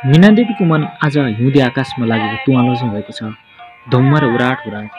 मीनादेवीको मन आज हिउँदे आकाशमा लागेको तुवालो चाहिँ भएको छ। धुम्म र उराट उराट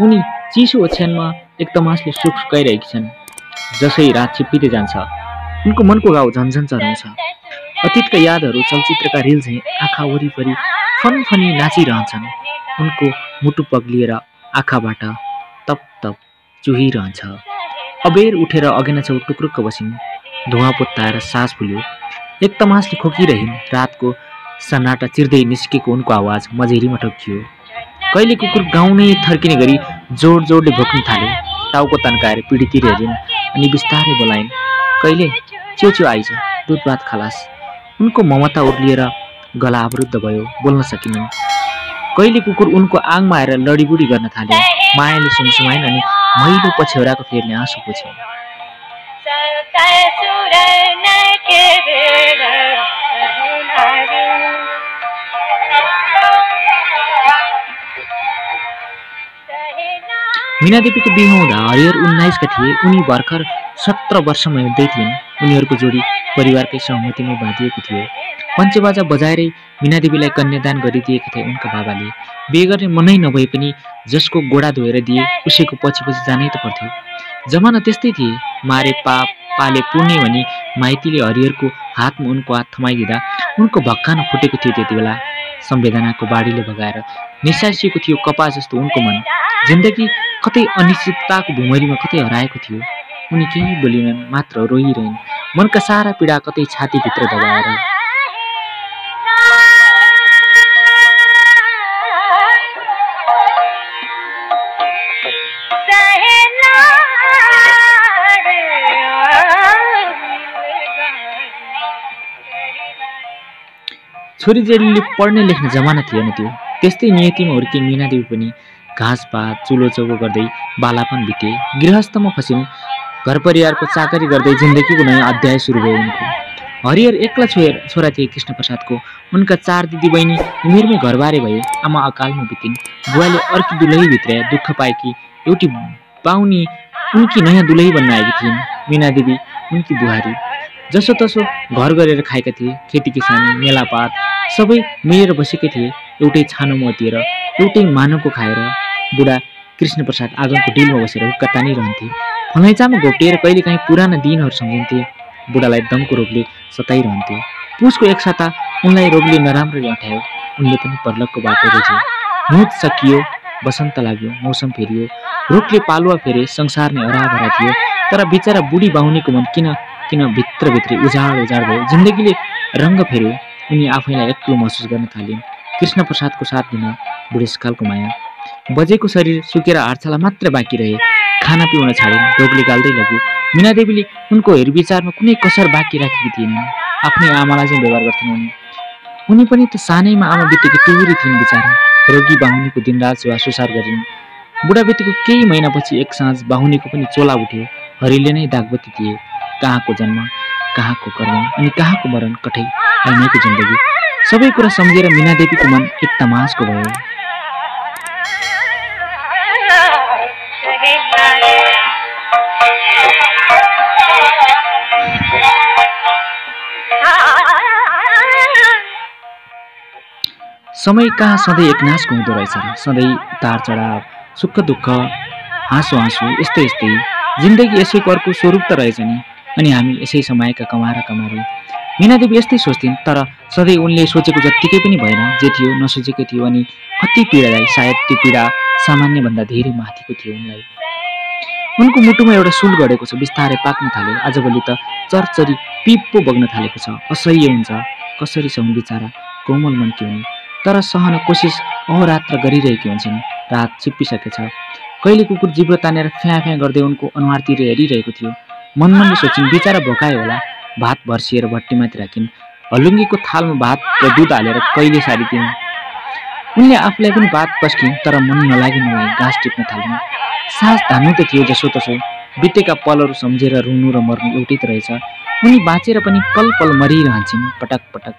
उनी चिसो ओछ्यानमा एक तमासले सुख सुकाइरहेकी छन्। जसै रात छिप्पिँदै जान्छ उनको मनको घाउ झन्झन चराउँछ। अतीतका यादहरू चलचित्रका रिल झैँ आँखा वरिपरि फनफनी नाचिरहन्छन्। उनको मुटु पग्लिएर आँखाबाट तप तप चुहिरहन्छ। अबेर उठेर अगेनाछेउ टुक्रुक्क बसिन्। धुवा पुत्ताएर सास फुल्यो। एक तमासले खोकिरहिन्। रातको सन्नाटा चिर्दै निस्केको उनको आवाज मझेरीमा ठोक्कियो। कहिले कुकुर गाउनै थर्किने गरी जोड जोडले भोक्न थाले। टाउको तन्काएर पीडित हेरिन् अनि बिस्तारै बोलाइन्, कहिले च्यो आइज, दुध भात खलास। उनको ममता उर्लिएर गला अवरुद्ध भयो, बोल्न सकिनन्। कहिले कुकुर उनको आङमा आएर लडीबुडी गर्न थाले। मायाले सुमसुमाइन् अनि मैलो पछ्यौराको फेर्ने आँसु पुछे। मीनादेवीको बिहे हुँदा हरिहर 19 का थिए। उनी भर्खर 17 वर्षमा हिँड्दै थिइन्। उनीहरूको जोडी परिवारकै सहमतिमै बाँधिएको थियो। पञ्चबाजा बजाएरै मीनादेवीलाई कन्यादान गरिदिएका थिए उनका बाबाले। बिहे गर्ने मनै नभए पनि जसको गोडा धोएर दिए उसैको पछि पछि जानै त पर्थ्यो। जमाना त्यस्तै थिए। मारे पाप पाले पुण्य भनी माइतीले हरिहरको हातमा उनको हात थमाइदिँदा उनको भक्कान फुटेको थियो। त्यति बेला संवेदनाको बाढीले भगाएर निसासिएको थियो कपा जस्तो उनको मन। जिन्दगी कतै अनिश्चितताको भुमरीमा कतै हराएको थियो। उनी केही बोलिनन्, मात्र रोइरहन्, मनका सारा पीडा कतै छातीभित्र दबाएर। छोरीजेलीले पढ्ने लेख्ने जमाना थिएन त्यो। त्यस्तै नियतिमा हुर्की मीनादेवी पनि घाँसपात चुलो चौको गर्दै बालापन बिते। गृहस्थमा फसिन्। घर परिवारको चाकरी गर्दै जिन्दगीको नयाँ अध्याय सुरु भयो उनको। हरिहर एक्ला छोरा थिए कृष्णप्रसादको। उनका 4 दिदी बहिनी उमेरमै घरबारे भए। आमा अकालमा बितिन्। बुवाले अर्की दुलही भित्र दुःख पाएकी एउटी पाउनी उनकी नयाँ दुलही बन्न आएकी थिइन्। मीनादेवी उनकी बुहारी। जसो तसो घर गरेर खाएका थिए। खेती किसानी मेलापात सबै मिलेर बसेकै थिए। एउटै छानोमा अतिएर एउटै मानवको खाएर बुढा कृष्णप्रसाद आँगनको डिलमा बसेर हुक्का तानिरहन्थे। फलैचामा घोप्टिएर कहिलेकाहीँ पुराना दिनहरू सम्झिन्थे। बुढालाई दमको रोगले सताइरहन्थ्यो। पुसको एक साता उनलाई रोगले नराम्ररी अँठ्यायो। उनले पनि परलकको बाटो रोजे। हिउँद सकियो, बसन्त लाग्यो, मौसम फेरियो। रुखले पालुवा फेरे, संसार नै हराभरा थियो। तर बिचरा बुढी बाहुनीको मन किन भित्रभित्रै उजाड भयो। जिन्दगीले रङ्ग फेर्यो। उनी आफैलाई एक्लो महसुस गर्न थालिन्। कृष्णप्रसादको साथ दिन बुढेसकालको माया। बजेको शरीर सुकेर हाडछाला मात्र बाँकी रहे। खाना पिउन छाडिन्। रोगले गाल्दै लग्यो। मीनादेवीले उनको हेरविचारमा कुनै कसर बाँकी राखेकी थिएनन्। आफ्नै आमालाई चाहिँ व्यवहार गर्थेन उनी पनि त सानैमा आमा बितेकी टुहुरी थिइन् बिचारा। रोगी बाहुनीको दिनरात सेवा सुसार गरिन्। बुढा बितेको केही महिनापछि एक साँझ बाहुनीको पनि चोला उठ्यो। हरिले नै दागबत्ती थिए। कहाँको जन्म, कहाँको कर्म अनि कहाँको मरण, कठै ऐनैको जिन्दगी। सबै कुरा सम्झेर मीनादेवीको मन एक तमासको भयो। समय कहाँ सधैँ एकनासको हुँदो रहेछ। सधैँ उतार चढाव, सुख दुःख, हाँसो यस्तै जिन्दगी यसैको अर्को स्वरूप त रहेछ नि। अनि हामी यसै समयका कमारे। मीनादेवी यस्तै सोच्थिन्। तर सधैँ उनले सोचेको जत्तिकै पनि भएन। जे थियो नसोचेकै थियो अनि अति पीडादायी। सायद त्यो पीडा सामान्यभन्दा धेरै माथिको थियो उनलाई। उनको मुटुमा एउटा सुल गढेको छ, बिस्तारै पाक्न थाल्यो। आजभोलि त चरचरी पिप्पो बग्न थालेको छ। असह्य हुन्छ। कसरी सहन बिचारा कोमल मनकी हुन्। तर सहन कोसिस अहोरात्र गरिरहेकी हुन्छन्। रात छिप्पिसकेछ। कहिले कुकुर जिब्रो तानेर फ्याँ गर्दै उनको अनुहारतिर हेरिरहेको थियो। मनले सोचिन्, बिचारा भोकायो होला। भात भर्सिएर भट्टीमाथि राखिन्। हलुङ्गीको थालमा भात र दुध हालेर कहिले सारिदिन्। उनले आफूलाई पनि भात पस्किन्। तर मन नलागी घाँस टिप्न थालिन्। सास धान्नु त थियो जसो तसो। बितेका पलहरू सम्झेर रुनु र मर्नु एउटै त रहेछ। उनी बाँचेर पनि पल पल मरिरहन्छन् पटक पटक।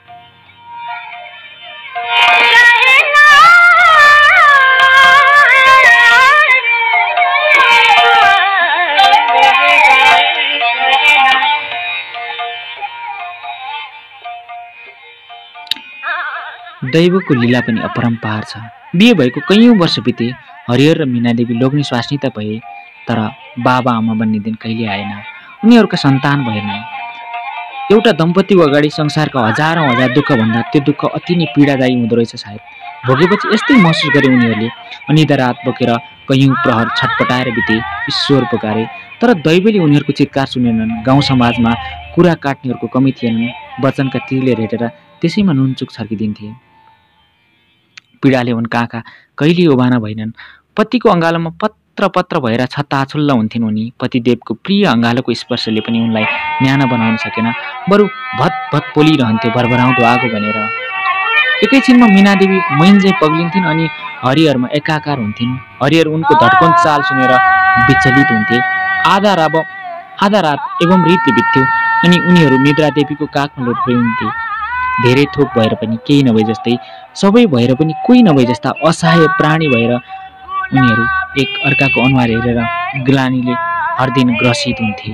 दैवको लीला पनि अपरम्पार छ। बिहे भएको कैयौँ वर्ष बिते, हरिहर र मीनादेवी लोग्ने स्वास्नीता भए, तर बाबा आमा बन्ने दिन कहिले आएन। उनीहरूका सन्तान भएनन्। एउटा दम्पतिको अगाडि संसारका हजारौँ हजार दुःखभन्दा त्यो दुःख अति नै पीडादायी हुँदो रहेछ सायद। भोगेपछि यस्तै महसुस गरे उनीहरूले। अनिद्रा रात बोकेर कैयौँ प्रहर छटपटाएर बिते, ईश्वर पुकारे, तर दैवले उनीहरूको चित्कार सुनेनन्। गाउँ समाजमा कुरा काट्नेहरूको कमी थिएनन्। वचनका तीरले रेटेर त्यसैमा नुनचुक छर्किदिन्थे। पीडाले उनका आँखा कहिले ओभाना भएनन्। पतिको अँगालोमा पत्र पत्र भएर छताछुल्ल हुन्थिन् उनी। पतिदेवको प्रिय अँगालोको स्पर्शले पनि उनलाई न्यानो बनाउन सकेन, बरु भत भत पोलिरहन्थ्यो भरभराउँदो आगो भनेर। एकैछिनमा मीनादेवी मैन्जै पग्लिन्थिन् अनि हरिहरमा एकाकार हुन्थिन्। हरिहर उनको धड्कन चाल सुनेर विचलित हुन्थे। आधा रात एवं रीतले बित्थ्यो अनि उनीहरू निद्रादेवीको काखमा लोटपुन्थे। धेरै थोक भएर पनि केही नभए जस्तै, सबै भएर पनि कोही नभए जस्ता असहाय प्राणी भएर उनीहरू एक अर्काको अनुहार हेरेर ग्लानीले हर दिन ग्रसित हुन्थे।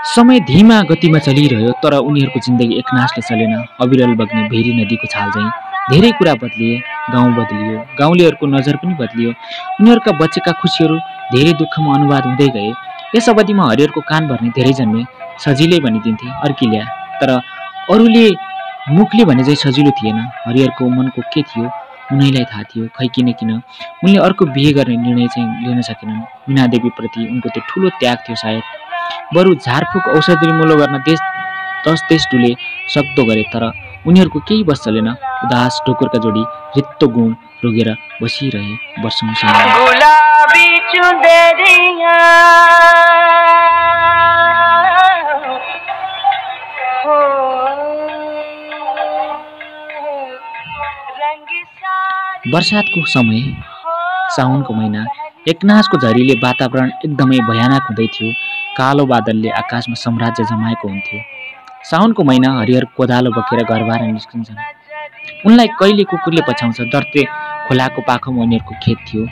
समय धीमा गतिमा चलिरह्यो, तर उनीहरूको जिन्दगी एकनासले चलेन। अविरल बग्ने भेरी नदीको छाल झैँ धेरै कुरा बदलिए। गाउँ बदलियो, गाउँलेहरूको नजर पनि बदलियो। उनीहरूका बचेका खुसीहरू धेरै दुःखमा अनुवाद हुँदै गए। यस अवधिमा हरिहरको कान भर्ने धेरै जन्मे। सजिलै भनिदिन्थे, अर्किल्या, तर अरूले मुखले भने चाहिँ सजिलो थिएन। हरिहरको मनको के थियो उनैलाई थाहा थियो। खै किन उनले अर्को बिहे गर्ने निर्णय चाहिँ लिन सकेनन्। मीनादेवीप्रति उनको त्यो ठुलो त्याग थियो सायद। बरु झारफुक औषधि मुलो गर्न दस देश डुले सक्दो गरे, तर उनीहरूको केही बस चलेन। उदास ढोकुरका जोडी रित्तो गुण रोगेर बसिरहे वर्षौंसम्म। वर्षातको समय, साउनको महिना, एकनासको झरीले वातावरण एकदमै भयानक हुँदै थियो। कालो बादलले आकाशमा साम्राज्य जमाएको हुन्थ्यो। साउनको महिना हरिहर कोदालो बोकेर घरबार निस्किन्छन्। उनलाई कहिले कुकुरले पछाउँछ। दर्ते खोलाको पाखोमा उनीहरूको खेत थियो।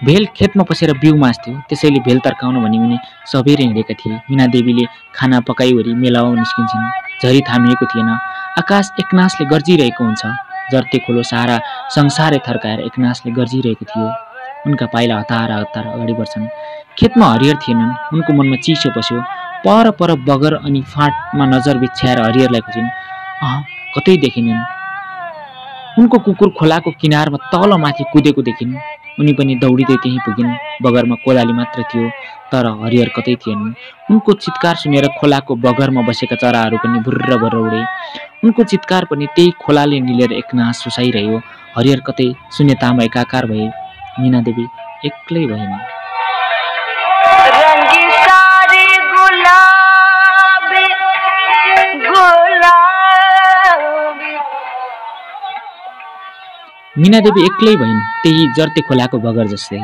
भेल खेतमा पसेर बिउ मास्थ्यो, त्यसैले भेल तर्काउन भनी उनी सबेरै हिँडेका थिए। मीनादेवीले खाना पकाइवरी मेलाउ निस्किन्छन्। झरी थामिएको थिएन। आकाश एकनासले गर्जिरहेको हुन्छ। जर्ते खोलो सारा संसारै थर्काएर एकनासले गर्जिरहेको थियो। उनका पाइला हतार अगाडि बढ्छन्। खेतमा हरिहर थिएनन्। उनको मनमा चिसो पस्यो। पर बगर अनि फाँटमा नजर बिछ्याएर हरिहरलाई खोजिन्। कतै देखिनन्। उनको कुकुर खोलाको किनारमा तल माथि कुदेको देखिन्। उनी पनि दौडिँदै त्यहीँ पुगिन्। बगरमा कोदाली मात्र थियो, तर हरिहर कतै थिएनन्। उनको चित्कार सुनेर खोलाको बगरमा बसेका चराहरू पनि भुर्र उडे। उनको चित्कार पनि त्यही खोलाले निलेर एकनास सुसाइरह्यो। हरिहर कतै शून्यतामा एकाकार भए। मीनादेवी एक्लै भएन। मीनादेवी एक्लै भइन्, त्यही जर्ते खोलाको बगर जस्तै।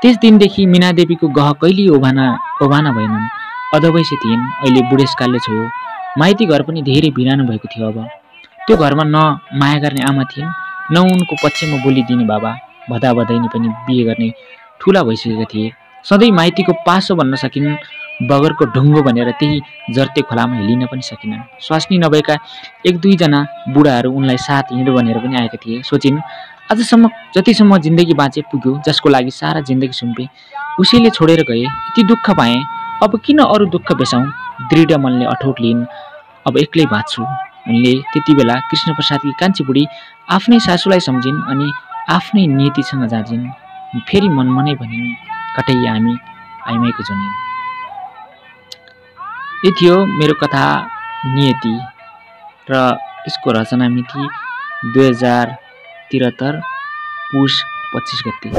त्यस दिनदेखि मीनादेवीको गह कहिले ओभाना भएनन्। अधवैँसे थिइन्, अहिले बुढेसकालले छोयो। माइती घर पनि धेरै बिरानो भएको थियो। अब त्यो घरमा न माया गर्ने आमा थिइन्, न उनको पक्षमा बोलिदिने बाबा। भदाभदैनी पनि बिहे गर्ने ठुला भइसकेका थिए। सधैँ माइतीको पासो भन्न सकिन्, बगरको ढुङ्गो भनेर त्यही जर्ते खोलामा हेलिन पनि सकिनन्। स्वास्नी नभएका एक दुईजना बुढाहरू उनलाई साथ हिँड भनेर पनि आएका थिए। सोचिन्, आजसम्म जतिसम्म जिन्दगी बाँचे पुग्यो, जसको लागि सारा जिन्दगी सुम्पे, उसैले छोडेर गए। यति दुःख पाएँ, अब किन अरू दुःख बेसाउँ? दृढ मनले अठोट लिइन्। अब एक्लै बाँच्छु। उनले त्यति बेला कृष्णप्रसादकी कान्छी बुढी आफ्नै सासूलाई सम्झिन् अनि आफ्नै नियतिसँग जाँचिन्। फेरि मनमनै भनिन्, कतै आइमाईको जुनी। यो थियो मेरो कथा नियति र यसको रचना मिति 2073 पुष 25 गते।